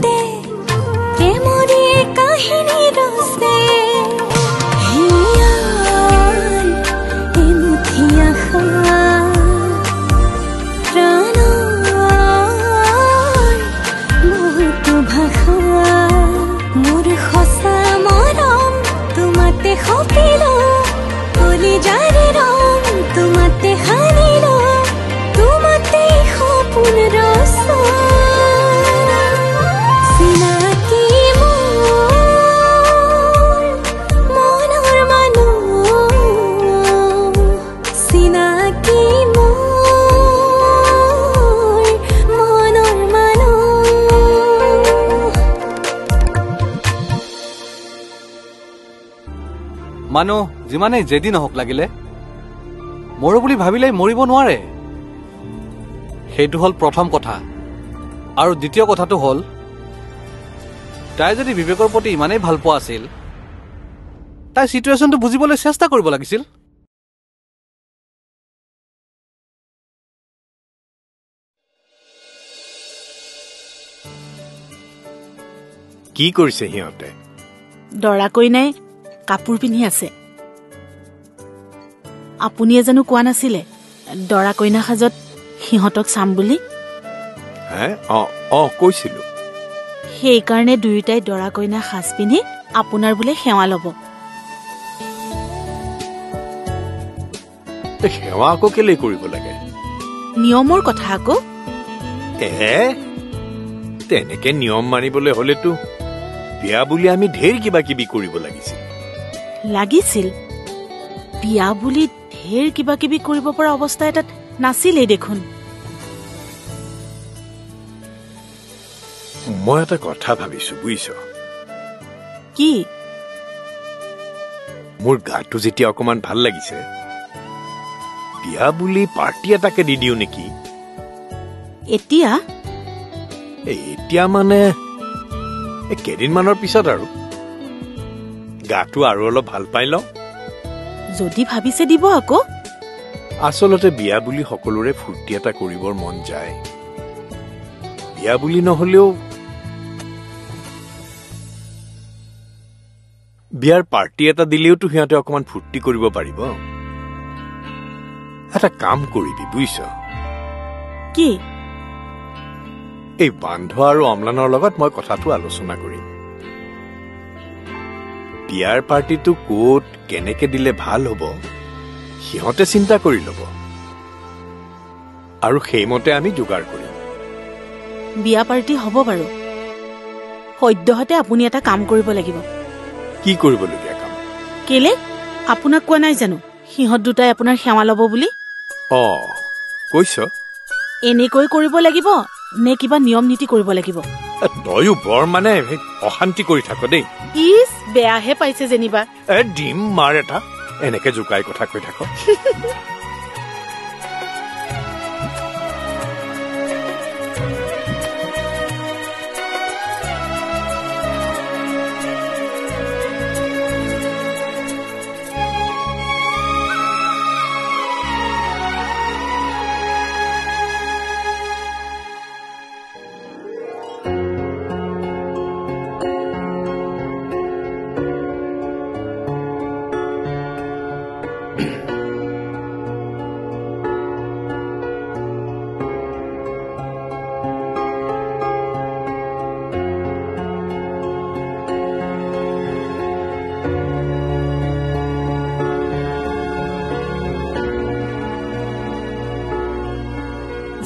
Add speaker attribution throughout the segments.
Speaker 1: বুকুতে প্ৰেমৰে কাহিনী ৰচে হিয়াৰ এমুঠি আশা প্ৰাণৰ বহুতো ভাষা মোৰ সঁচা মৰম তোমাতে সপিলো কলিজাৰে ৰং তোমাতে সানিলো তোমাতে সপোন ৰচা চিনাকি মোৰ মনৰ মানুহ চিনাকি মোৰ মনৰ মানুহ
Speaker 2: মানুহ যিমানেই যেদি নহওক লাগিলে মৰো বুলি ভাবিলে মৰিব নোৱাৰে সেইটো হ'ল প্ৰথম কথা আৰু দ্বিতীয় কথাটো হ'ল তাই যদি বিবেকৰ প্ৰতি ইমানেই ভাল পোৱা আছিল তাই চিটুৱেশ্যনটো বুজিবলৈ চেষ্টা কৰিব লাগিছিল
Speaker 3: কি কৰিছে সিহঁতে
Speaker 4: দৰা কইনাই কাপোৰ পিন্ধি আছে আপুনিয়ে জানো কোৱা নাছিলে দৰা কইনা সাজত সিহঁতক চাম বুলি
Speaker 3: কৈছিলো
Speaker 4: সেইকাৰণে দুয়োটাই দৰা কইনা সাজ পিন্ধি আপোনাৰ বোলে সেৱা ল'ব
Speaker 3: সেৱা আকৌ কেলে কৰিব লাগে
Speaker 4: নিয়মৰ কথা আকৌ
Speaker 3: তেনেকে নিয়ম মানিবলৈ হলেতো বিয়া বুলি আমি ঢেৰ কিবা কিবি কৰিব
Speaker 4: লাগিছিল বিয়া বুলি ঢেৰ কিবা কিবি কৰিব পৰা অৱস্থা এটাত নাছিলেই দেখোন
Speaker 3: মই এটা কথা ভাবিছো বুজিছ
Speaker 4: কি
Speaker 3: মোৰ গাটো যেতিয়া অকমান ভাল লাগিছে বিয়া বুলি পাৰ্টি এটাকে দি দিও নেকি
Speaker 4: এতিয়া
Speaker 3: মানে কেইদিনমানৰ পিছত আৰু গাটো আৰু অলপ ভাল পাই লওঁ
Speaker 4: যদি ভাবিছে দিব আকৌ
Speaker 3: আচলতে বিয়া বুলি সকলোৰে ফূৰ্তি এটা কৰিবৰ মন যায় বিয়া বুলি নহলেও বিয়াৰ পাৰ্টি এটা দিলেওতো সিহঁতে অকমান ফূৰ্তি কৰিব পাৰিব এটা কাম কৰিবি বুজিছ
Speaker 4: কি
Speaker 3: এই বান্ধ আৰু অম্লানৰ লগত মই কথাটো আলোচনা কৰিম বিয়াৰ পাৰ্টিটো ক'ত কেনেকে দিলে ভাল হ'ব সিহঁতে চিন্তা কৰি ল'ব আৰু সেইমতে আমি যোগাৰ কৰিম
Speaker 4: বিয়া পাৰ্টি হ'ব বাৰু সদ্যহতে আপুনি এটা কাম কৰিব লাগিব
Speaker 3: কি কৰিবলগীয়া কাম
Speaker 4: কেলে আপোনাক কোৱা নাই জানো সিহঁত দুটাই আপোনাৰ সেৱা ল'ব বুলি
Speaker 3: কৈছ
Speaker 4: এনেকৈ কৰিব লাগিব নে কিবা নিয়ম নীতি কৰিব লাগিব
Speaker 3: তয়ো বৰ মানে অশান্তি কৰি থাক দেই
Speaker 4: ইছ বেয়াহে পাইছে যেনিবা
Speaker 3: ডিম মাৰ এটা এনেকে জোকাই কথা কৈ থাক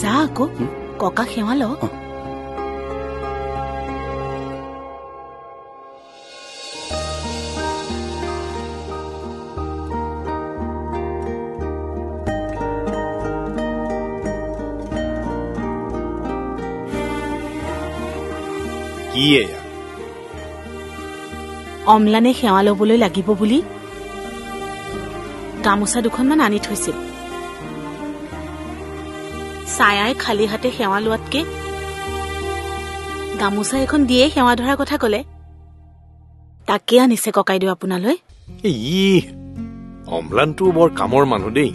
Speaker 4: যা আকৌ ককা সেৱা ল
Speaker 3: কি এয়া
Speaker 4: অম্লানে সেৱা ল'বলৈ লাগিব বুলি গামোচা দুখনমান আনি থৈছিল ছায়াই খালি হাতে সেৱা লোৱাতকে গামোচা এখন দিয়ে সেৱা ধৰাৰ কথা কলে তাকে আনিছে ককাইদেউ আপোনালৈ
Speaker 3: অম্লানটো বৰ কামৰ মানুহ দেই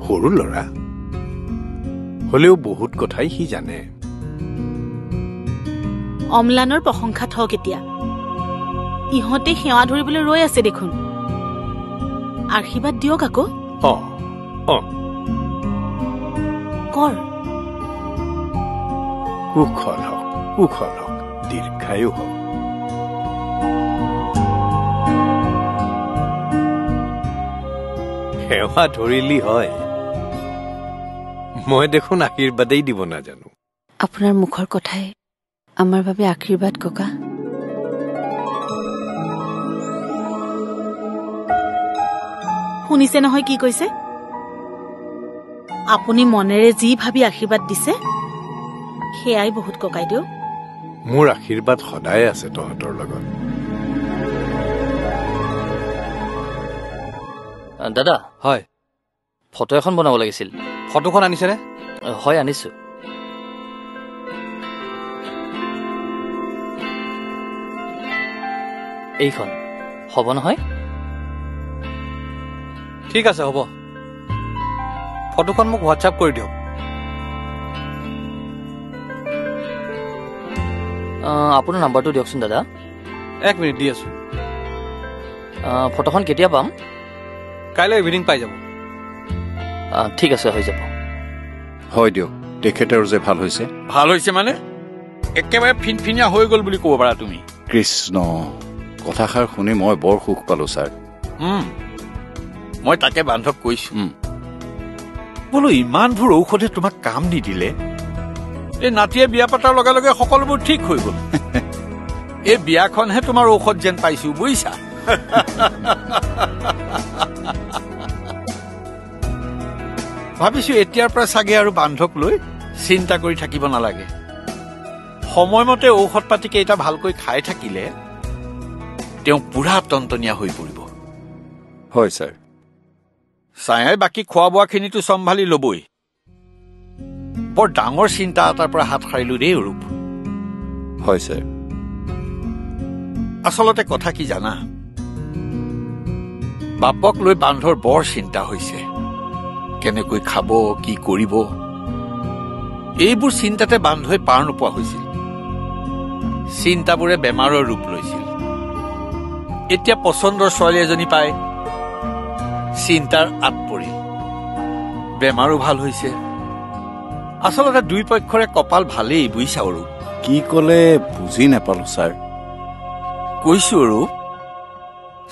Speaker 3: সৰু লৰা হলেও বহুত কথাই সি জানে
Speaker 4: অম্লানৰ প্ৰশংসা থওক এতিয়া ইহঁতে সেৱা ধৰিবলৈ ৰৈ আছে দেখোন আশীৰ্বাদ দিয়ক আকৌ কৰ
Speaker 3: কুশল হওক দীৰ্ঘায়ু হওক সেৱা ধৰিলি হয় মই দেখোন আশীৰ্বাদেই দিব নাজানো
Speaker 5: আপোনাৰ মুখৰ কথাই আমাৰ বাবে আশীৰ্বাদ ককা
Speaker 4: শুনিছে নহয় কি কৈছে আপুনি মনেৰে যি ভাবি আশীৰ্বাদ দিছে সেয়াই বহুত ককাই দিও
Speaker 3: মোৰ আশীৰ্বাদ সদায় আছে তহঁতৰ লগত
Speaker 6: দাদা
Speaker 2: হয়
Speaker 6: ফটো এখন বনাব লাগিছিল
Speaker 2: ফটোখন আনিছেনে
Speaker 6: হয় আনিছো এইখন হ'ব নহয়
Speaker 2: ঠিক আছে হ'ব ফটোখন মোক হোৱাটছআপ কৰি দিয়ক
Speaker 6: আপোনাৰ নাম্বাৰটো দিয়কচোন দাদা
Speaker 2: 1 মিনিট দি আছো
Speaker 6: ফটোখন কেতিয়া পাম
Speaker 2: কাইলৈ ইভিনিং পাই যাব
Speaker 6: ঠিক আছে হৈ যাব
Speaker 7: হয় দিয়ক তেখেতৰ যে ভাল হৈছে
Speaker 8: মানে একেবাৰে ফিনফিনীয়া হৈ গ'ল বুলি ক'ব পাৰা তুমি
Speaker 7: কৃষ্ণ কথাষাৰ শুনি মই বৰ সুখ পালো ছাৰ
Speaker 8: মই তাকে বান্ধৱ কৈছো বোলো ইমানবোৰ ঔষধে তোমাক কাম নিদিলে এই নাতিয়ে বিয়া পতাৰ লগে লগে সকলোবোৰ ঠিক হৈ গ'ল এই বিয়াখনহে তোমাৰ ঔষধ যেন পাইছো বুজিছা ভাবিছো এতিয়াৰ পৰা চাগে আৰু বান্ধক লৈ চিন্তা কৰি থাকিব নালাগে সময়মতে ঔষধ পাতি কেইটা ভালকৈ খাই থাকিলে তেওঁ পুৰা টনটনীয়া হৈ পৰিব
Speaker 7: হয় ছাৰ
Speaker 8: ছায়াই বাকী খোৱা বোৱাখিনিতো চম্ভালি ল'বই বৰ ডাঙৰ চিন্তা এটাৰ পৰা হাত সাৰিলো দেই ৰূপ
Speaker 7: হয় ছাৰ
Speaker 8: আচলতে কথা কি জানা বাপক লৈ বান্ধৰ বৰ চিন্তা হৈছে কেনেকৈ খাব কি কৰিব এইবোৰ চিন্তাতে বান্ধই পাৰ নোপোৱা হৈছিল চিন্তাবোৰে বেমাৰৰ ৰূপ লৈছিল এতিয়া পচন্দৰ ছোৱালী এজনী পাই চিন্তাৰ আঁত পৰিল বেমাৰো ভাল হৈছে আচলতে দুই পক্ষৰে কপাল ভালেই বুজিছা ৰূপ
Speaker 7: কি ক'লে বুজি নাপালো ছাৰ
Speaker 8: কৈছো ৰূপ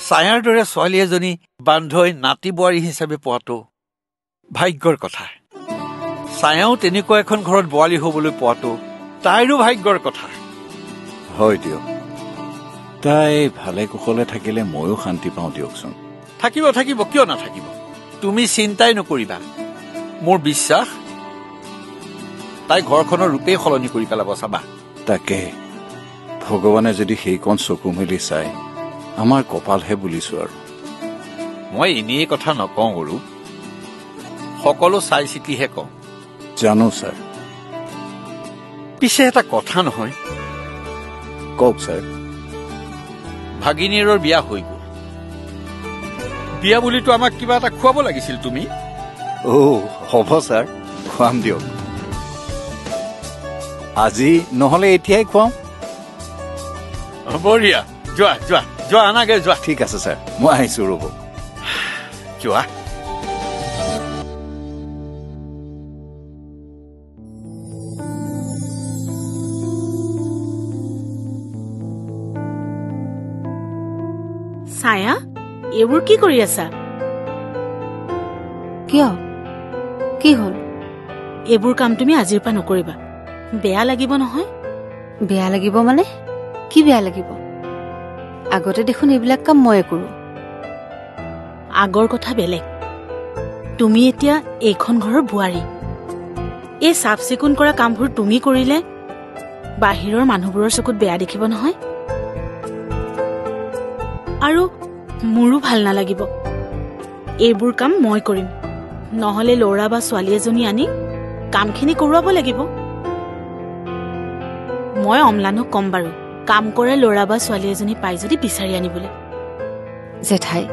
Speaker 8: ছায়াৰ দৰে ছোৱালী এজনী বান্ধই নাতি বোৱাৰী হিচাপে পোৱাটো ভাগ্যৰ কথা ছায়াও তেনেকুৱা এখন ঘৰত বোৱাৰী হবলৈ পোৱাটো তাইৰো ভাগ্যৰ কথা
Speaker 7: হয় দিয়ক তাই ভালে কুশলে থাকিলে ময়ো শান্তি পাওঁ দিয়কচোন
Speaker 8: থাকিব থাকিব কিয় নাথাকিব তুমি চিন্তাই নকৰিবা মোৰ বিশ্বাস তাই ঘৰখনৰ ৰূপেই সলনি কৰি পেলাব চাবা
Speaker 7: তাকে ভগৱানে যদি সেইকণ চকু মেলি চাই আমাৰ কপালহে বুলিছো আৰু
Speaker 8: মই এনেই কথা নকওঁ গৰু সকলো চাই চিতিহে কওঁ
Speaker 7: জানো ছাৰ
Speaker 8: পিছে এটা কথা নহয়
Speaker 7: কওক ছাৰ
Speaker 8: ভাগিনীৰৰ বিয়া হৈ গ'ল বিয়া বুলিতো আমাক কিবা এটা খুৱাব লাগিছিল তুমি
Speaker 7: হ'ব ছাৰ খুৱাম দিয়ক আজি নহলে এতিয়াই খুৱাম
Speaker 8: বঢ়িয়া যোৱা যোৱা যোৱা আনাগে যোৱা
Speaker 7: ঠিক আছে ছাৰ মই আহিছো ৰ'ব
Speaker 8: যোৱা
Speaker 4: ছায়া এইবোৰ কি কৰি আছা
Speaker 5: কিয় কি হ'ল
Speaker 4: এইবোৰ কাম তুমি আজিৰ পৰা নকৰিবা বেয়া লাগিব নহয়
Speaker 5: বেয়া লাগিব মানে কি বেয়া লাগিব আগতে দেখোন এইবিলাক কাম ময়ে কৰো
Speaker 4: আগৰ কথা বেলেগ তুমি এতিয়া এইখন ঘৰৰ বোৱাৰী এই চাফ চিকুণ কৰা কামবোৰ তুমি কৰিলে বাহিৰৰ মানুহবোৰৰ চকুত বেয়া দেখিব নহয় আৰু মোৰো ভাল নালাগিব এইবোৰ কাম মই কৰিম নহলে ল'ৰা বা ছোৱালী এজনী আনি কামখিনি কৰোৱাব লাগিব মই অম্লানক কম বাৰু কাম কৰে ল'ৰা বা ছোৱালী এজনী পাই যদি বিচাৰি আনিবলৈ
Speaker 5: জেঠাই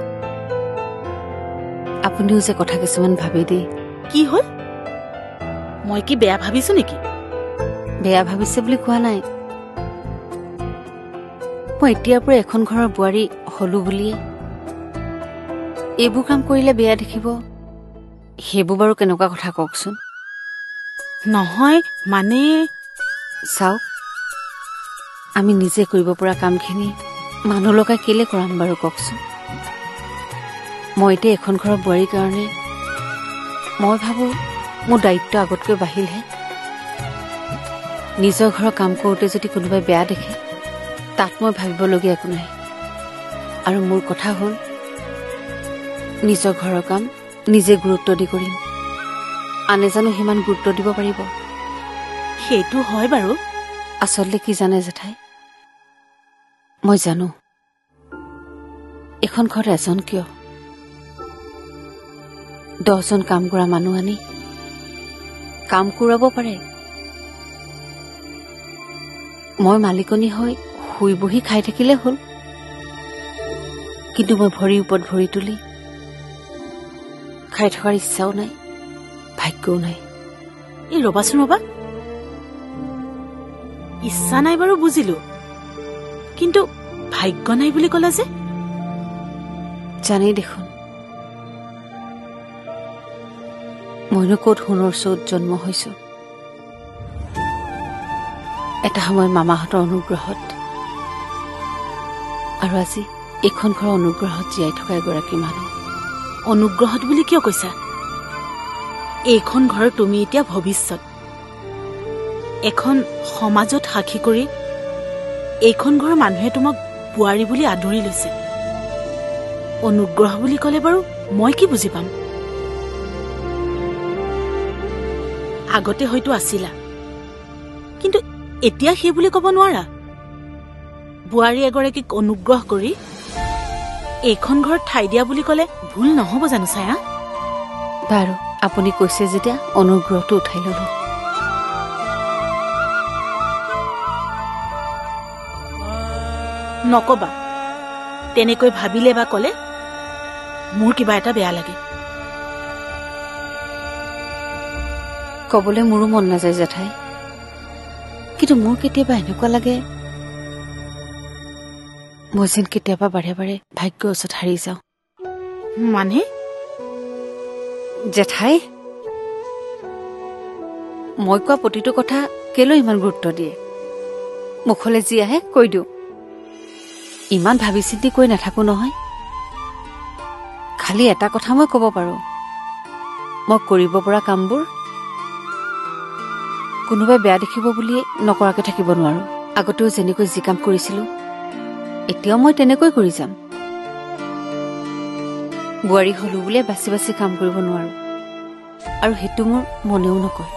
Speaker 5: আপুনিও যে কথা কিছুমান ভাবি দেই
Speaker 4: কি হ'ল মই কি বেয়া ভাবিছো নেকি
Speaker 5: বেয়া ভাবিছে বুলি কোৱা নাই মই এতিয়াৰ পৰা এখন ঘৰৰ বোৱাৰী হলো বুলিয়ে এইবোৰ কাম কৰিলে বেয়া দেখিব, সেইবোৰ বাৰু কেনেকুৱা কথা কওকচোন।
Speaker 4: নহয় মানে
Speaker 5: চাওক, আমি নিজে কৰিব পৰা কামখিনি মানুহ লগাই কেলে কৰাম বাৰু কওকচোন। মই এতিয়া এখন ঘৰৰ বোৱাৰীৰ কাৰণে মই ভাবোঁ মোৰ দায়িত্ব আগতকৈ বাঢ়িলহে। নিজৰ ঘৰৰ কাম কৰোঁতে যদি কোনোবাই বেয়া দেখে তাত মই ভাবিবলগীয়া একো নাই। আৰু মোৰ কথা হ'ল নিজৰ ঘৰৰ কাম নিজে গুৰুত্ব দি কৰিম, আনে জানো সিমান গুৰুত্ব দিব পাৰিব?
Speaker 4: সেইটো হয় বাৰু।
Speaker 5: আচলতে কি জানে জেঠাই, মই জানো এখন ঘৰত এজন কিয় 10জন কাম কৰা মানুহ আনি কাম কৰাব পাৰে। মই মালিকনী হৈ শুই বহি খাই থাকিলে হ'ল, কিন্তু মই ভৰিৰ ওপৰত ভৰি তুলি খাই থকাৰ ইচ্ছাও নাই, ভাগ্যও নাই।
Speaker 4: এই ৰবাচোন ৰবা, ইচ্ছা নাই বাৰু বুজিলো, কিন্তু ভাগ্য নাই বুলি ক'লা যে?
Speaker 5: জানেই দেখোন মইনো ক'ত সোণৰ চৌত জন্ম হৈছো। এটা সময় মামাহঁতৰ অনুগ্ৰহত আৰু আজি এইখন ঘৰৰ অনুগ্ৰহত জীয়াই থকা এগৰাকী মানুহ।
Speaker 4: অনুগ্ৰহত বুলি কিয় কৈছা? এইখন ঘৰৰ তুমি এতিয়া ভৱিষ্যত। এখন সমাজত সাক্ষী কৰি এইখন ঘৰৰ মানুহে তোমাক বোৱাৰী বুলি আদৰি লৈছে। অনুগ্ৰহ বুলি ক'লে বাৰু মই কি বুজি পাম? আগতে হয়তো আছিলা, কিন্তু এতিয়া সেই বুলি ক'ব নোৱাৰা। বোৱাৰী এগৰাকীক অনুগ্ৰহ কৰি এইখন ঘৰত ঠাই দিয়া বুলি ক'লে ভুল নহ'ব জানো ছায়া?
Speaker 5: বাৰু আপুনি কৈছে যেতিয়া অনুগ্ৰহটো উঠাই ললো।
Speaker 4: নকবা, তেনেকৈ ভাবিলে বা ক'লে মোৰ কিবা এটা বেয়া লাগে।
Speaker 5: ক'বলৈ মোৰো মন নাযায় জেঠাই, কিন্তু মোৰ কেতিয়াবা এনেকুৱা লাগে মই যেন কেতিয়াবা বাৰে বাৰে ভাগ্যৰ ওচৰত হাৰি যাওঁ।
Speaker 4: মানে?
Speaker 5: জেঠাই, মই কোৱা প্ৰতিটো কথা কেলৈ ইমান গুৰুত্ব দিয়ে? মুখলৈ যি আহে কৈ দিওঁ, ইমান ভাবি চিন্তি কৈ নাথাকো নহয়। খালি এটা কথা মই ক'ব পাৰো, মই কৰিব পৰা কামবোৰ কোনোবাই বেয়া দেখিব বুলিয়ে নকৰাকৈ থাকিব নোৱাৰো। আগতেও যেনেকৈ যি কাম কৰিছিলো এতিয়াও মই তেনেকৈ কৰি যাম। বোৱাৰী হলো বুলিয়ে বাচি বাচি কাম কৰিব নোৱাৰো, আৰু সেইটো মোৰ মনেও নকয়।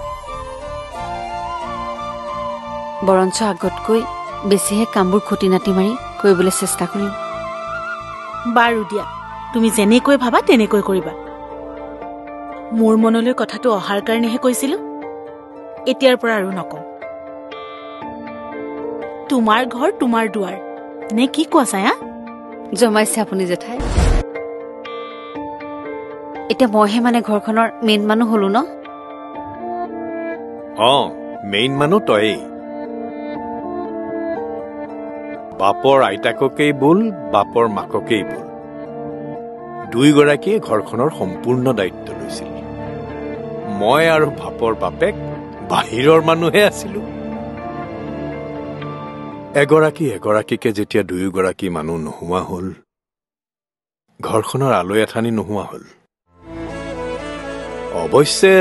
Speaker 5: বৰঞ্চ আগতকৈ বেছিহে কামবোৰ খুটি নাটি মাৰি কৰিবলৈ চেষ্টা কৰিম।
Speaker 4: বাৰু দিয়া, তুমি যেনেকৈ ভাবা তেনেকৈ কৰিবা। মোৰ মনলৈ কথাটো অহাৰ কাৰণেহে কৈছিলো, এতিয়াৰ পৰা আৰু নকওঁ। তোমাৰ ঘৰ তোমাৰ দুৱাৰ, নে কি কোৱা ছায়া?
Speaker 5: জমাইছে আপুনি জেঠাই। এতিয়া মইহে মানে ঘৰখনৰ মেইন মানুহ হলো ন?
Speaker 3: মেইন মানুহ তয়েই। বাপৰ আইতাককেই বোল, বাপৰ মাককেই বোল, দুয়োগৰাকীয়ে ঘৰখনৰ সম্পূৰ্ণ দায়িত্ব লৈছিল। মই আৰু বাপৰ বাপেক বাহিৰৰ মানুহে আছিলো। এগৰাকী এগৰাকীকে যেতিয়া দুয়োগৰাকী মানুহ নোহোৱা হ'ল, ঘৰখনৰ আলৈ আথানি নোহোৱা হ'ল। অৱশ্যে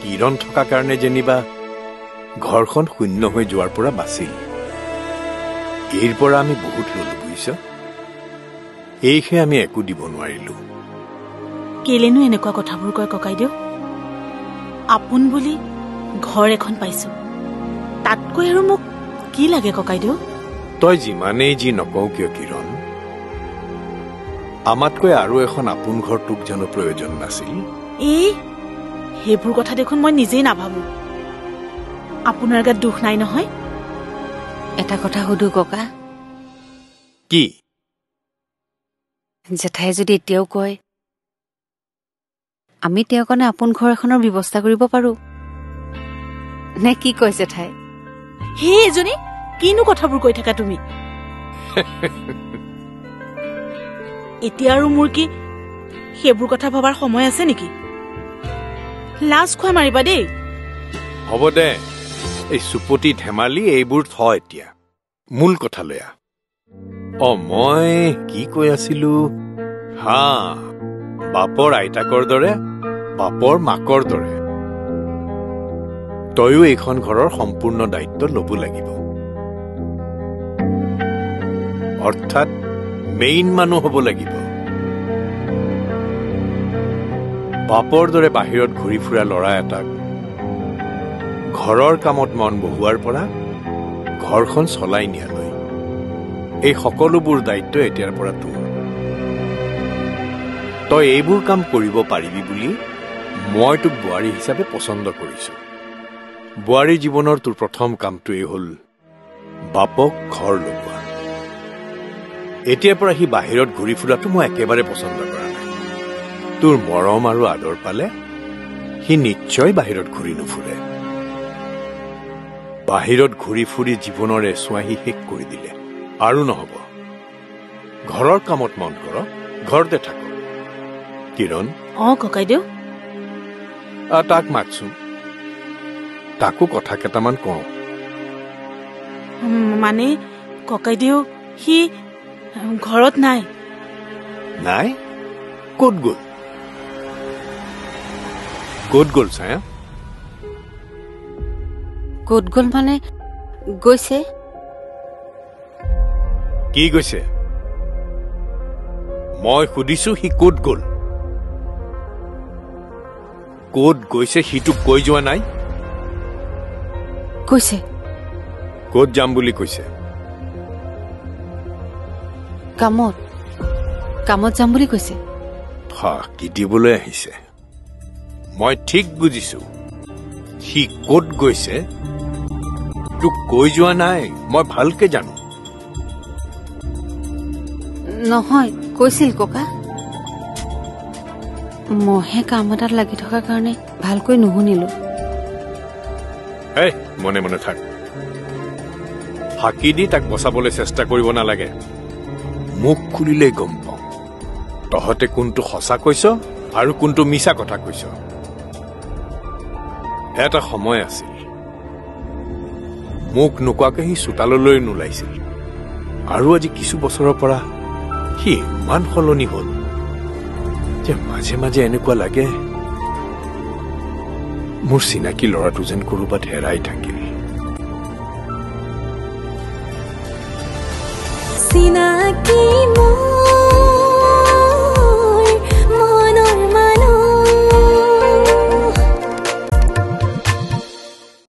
Speaker 3: কিৰণ থকা কাৰণে যেনিবা ঘৰখন শূন্য হৈ যোৱাৰ পৰা বাচিল। এইৰ পৰা আমি বহুত ললো বুজিছ। এইহে আমি একো দিব নোৱাৰিলো।
Speaker 4: কেলেনো এনেকুৱা কথাবোৰ কয় ককাইদেউ? আপোন বুলি ঘৰ এখন পাইছো, তাতকৈ আৰু মোক কি লাগে ককাইদেউ?
Speaker 3: তই যিমানেই যি নকওঁ কিয় কিৰণ, আমাতকৈ আৰু এখন আপোন ঘৰ তোক জানো প্ৰয়োজন নাছিল?
Speaker 4: সেইবোৰ কথা দেখোন মই নিজেই নাভাবো। আপোনাৰ গাত দুখ নাই নহয়?
Speaker 5: এটা কথা সুধো ককা।
Speaker 3: কি?
Speaker 5: জেঠাই যদি এতিয়াও কয় আমি তেওঁৰ কাৰণে আপোন ঘৰ এখনৰ ব্যৱস্থা কৰিব পাৰো, নে কি কয় জেঠাই?
Speaker 4: হে এজনী, কিনো কথাবোৰ কৈ থাকা তুমি? এতিয়া আৰু মোৰ কি সেইবোৰ কথা ভবাৰ সময় আছে নেকি? লাজ খোৱা মাৰিবা দেই।
Speaker 3: হ'ব দে, এই চুপতি ধেমালি এইবোৰ থ এতিয়া, মূল কথালৈ আহ। মই কি কৈ আছিলো? হা, বাপৰ আইতাকৰ দৰে, বাপৰ মাকৰ দৰে তয়ো এইখন ঘৰৰ সম্পূৰ্ণ দায়িত্ব ল'ব লাগিব। অৰ্থাৎ মেইন মানুহ হ'ব লাগিব। বাপৰ দৰে বাহিৰত ঘূৰি ফুৰা ল'ৰা এটাক ঘৰৰ কামত মন বহোৱাৰ পৰা ঘৰখন চলাই নিয়ালৈ এই সকলোবোৰ দায়িত্ব এতিয়াৰ পৰা তোৰ। তই এইবোৰ কাম কৰিব পাৰিবি বুলি মই তোক বোৱাৰী হিচাপে পচন্দ কৰিছো। বোৱাৰী জীৱনৰ তোৰ প্ৰথম কামটোৱেই হ'ল বাপক ঘৰ লগোৱা। এতিয়াৰ পৰা সি বাহিৰত ঘূৰি ফুৰাটো মই একেবাৰে পচন্দ কৰা নাই। তোৰ মৰম আৰু আদৰ পালে সি নিশ্চয় বাহিৰত ঘূৰি নুফুৰে। বাহিৰত ঘূৰি ফুৰি জীৱনৰ এচুৱাহি শেষ কৰি দিলে আৰু নহব। ঘৰৰ কামত মন কৰ, ঘৰতে থাক। কিৰণ?
Speaker 4: ককাইদেউ।
Speaker 3: তাক মাতচোন, তাকো কথা কেইটামান কওঁ।
Speaker 4: মানে ককাইদেউ সি ঘৰত নাই।
Speaker 3: নাই? ক'ত গ'ল? ক'ত গ'ল ছায়া?
Speaker 5: ক'ত গ'ল মানে গৈছে।
Speaker 3: কি গৈছে? মই সুধিছো সি ক'ত গ'ল? ক'ত গৈছে সিটোক কৈ যোৱা নাই?
Speaker 5: কৈছে।
Speaker 3: ক'ত যাম বুলি কৈছে?
Speaker 5: কামত যাম বুলি কৈছে।
Speaker 3: ফাঁকি দিবলৈ আহিছে। মই ঠিক বুজিছো, সি ক'ত গৈছে তোক কৈ যোৱা নাই, মই ভালকে জানো।
Speaker 5: নহয়, কৈছিল ককা। মহে কাম এটাত লাগি থকাৰ কাৰণে ভালকৈ নুশুনিলো।
Speaker 3: এই মনে মনে থাক। ফাঁকি দি তাক বচাবলৈ চেষ্টা কৰিব নালাগে। মুখ খুলিলেই গম পাওঁ তহঁতে কোনটো সঁচা কৈছ আৰু কোনটো মিছা কথা কৈছ। এটা সময় আছিল মুখ নোকোৱাকে সি চোতাললৈ নোলাইছিল, আৰু আজি কিছু বছৰৰ পৰা সি ইমান সলনি হল যে মাজে মাজে এনেকুৱা লাগে মোৰ চিনাকি ল'ৰাটো যেন ক'ৰবাত হেৰাই থাকিল।
Speaker 1: চিনাকি